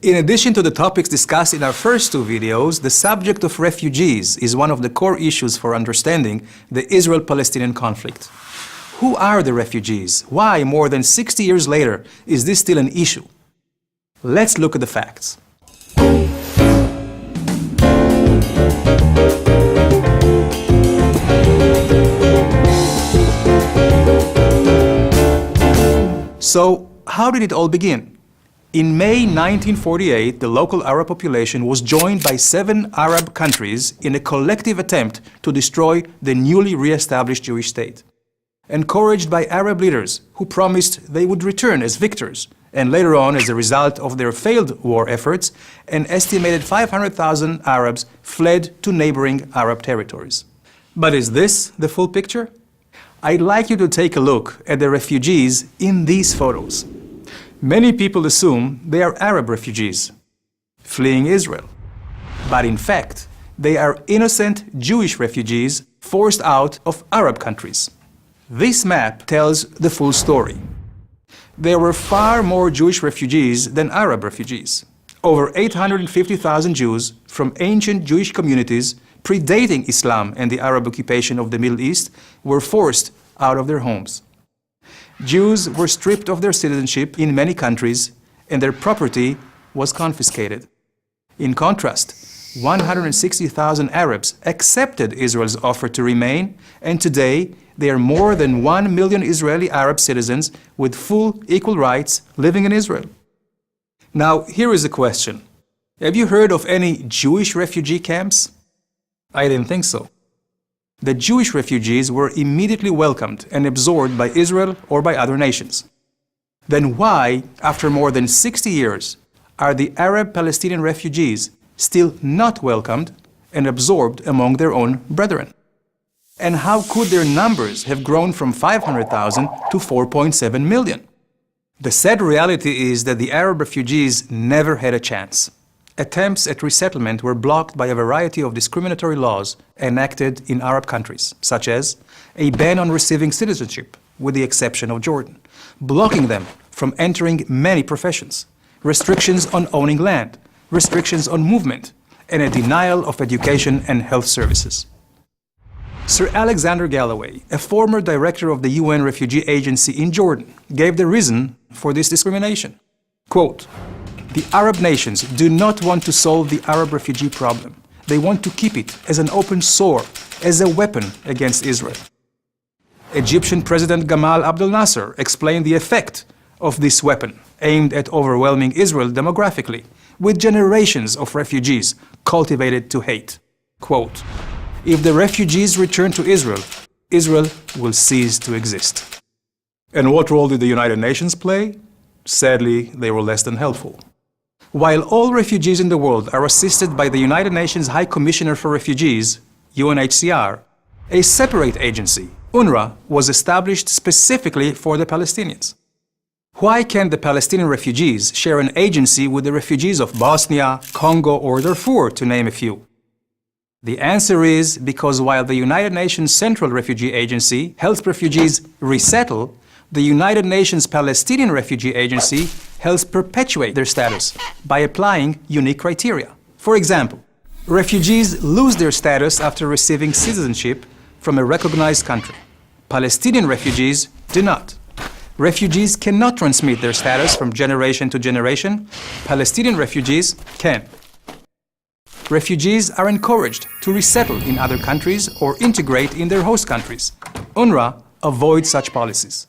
In addition to the topics discussed in our first two videos, the subject of refugees is one of the core issues for understanding the Israel-Palestinian conflict. Who are the refugees? Why, more than 60 years later, is this still an issue? Let's look at the facts. So, how did it all begin? In May 1948, the local Arab population was joined by 7 Arab countries in a collective attempt to destroy the newly re-established Jewish state. Encouraged by Arab leaders who promised they would return as victors, and later on, as a result of their failed war efforts, an estimated 500,000 Arabs fled to neighboring Arab territories. But is this the full picture? I'd like you to take a look at the refugees in these photos. Many people assume they are Arab refugees, fleeing Israel. But in fact, they are innocent Jewish refugees forced out of Arab countries. This map tells the full story. There were far more Jewish refugees than Arab refugees. Over 850,000 Jews from ancient Jewish communities predating Islam and the Arab occupation of the Middle East were forced out of their homes. Jews were stripped of their citizenship in many countries, and their property was confiscated. In contrast, 160,000 Arabs accepted Israel's offer to remain, and today there are more than 1 million Israeli Arab citizens with full equal rights living in Israel. Now, here is a question. Have you heard of any Jewish refugee camps? I didn't think so. The Jewish refugees were immediately welcomed and absorbed by Israel or by other nations. Then why, after more than 60 years, are the Arab Palestinian refugees still not welcomed and absorbed among their own brethren? And how could their numbers have grown from 500,000 to 4.7 million? The sad reality is that the Arab refugees never had a chance. Attempts at resettlement were blocked by a variety of discriminatory laws enacted in Arab countries, such as a ban on receiving citizenship, with the exception of Jordan, blocking them from entering many professions, restrictions on owning land, restrictions on movement, and a denial of education and health services. Sir Alexander Galloway, a former director of the UN Refugee Agency in Jordan, gave the reason for this discrimination. Quote, "The Arab nations do not want to solve the Arab refugee problem. They want to keep it as an open sore, as a weapon against Israel." Egyptian President Gamal Abdel Nasser explained the effect of this weapon, aimed at overwhelming Israel demographically, with generations of refugees cultivated to hate. Quote, "If the refugees return to Israel, Israel will cease to exist." And what role did the United Nations play? Sadly, they were less than helpful. While all refugees in the world are assisted by the United Nations High Commissioner for Refugees, UNHCR, a separate agency, UNRWA, was established specifically for the Palestinians. Why can't the Palestinian refugees share an agency with the refugees of Bosnia, Congo, or Darfur, to name a few? The answer is because while the United Nations Central Refugee Agency helps refugees resettle, the United Nations Palestinian Refugee Agency helps perpetuate their status by applying unique criteria. For example, refugees lose their status after receiving citizenship from a recognized country. Palestinian refugees do not. Refugees cannot transmit their status from generation to generation. Palestinian refugees can. Refugees are encouraged to resettle in other countries or integrate in their host countries. UNRWA avoids such policies.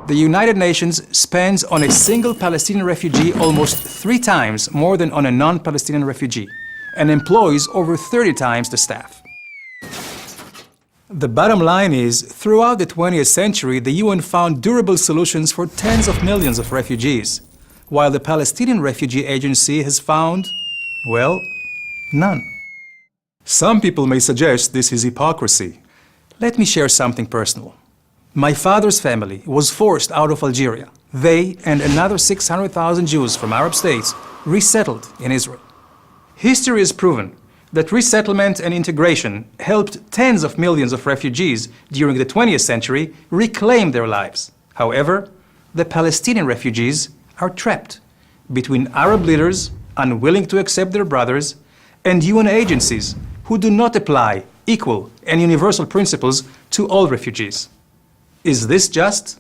The United Nations spends on a single Palestinian refugee almost 3 times more than on a non-Palestinian refugee, and employs over 30 times the staff. The bottom line is, throughout the 20th century, the UN found durable solutions for tens of millions of refugees, while the Palestinian Refugee Agency has found, well, none. Some people may suggest this is hypocrisy. Let me share something personal. My father's family was forced out of Algeria. They and another 600,000 Jews from Arab states resettled in Israel. History has proven that resettlement and integration helped tens of millions of refugees during the 20th century reclaim their lives. However, the Palestinian refugees are trapped. between Arab leaders unwilling to accept their brothers and UN agencies who do not apply equal and universal principles to all refugees. Is this just?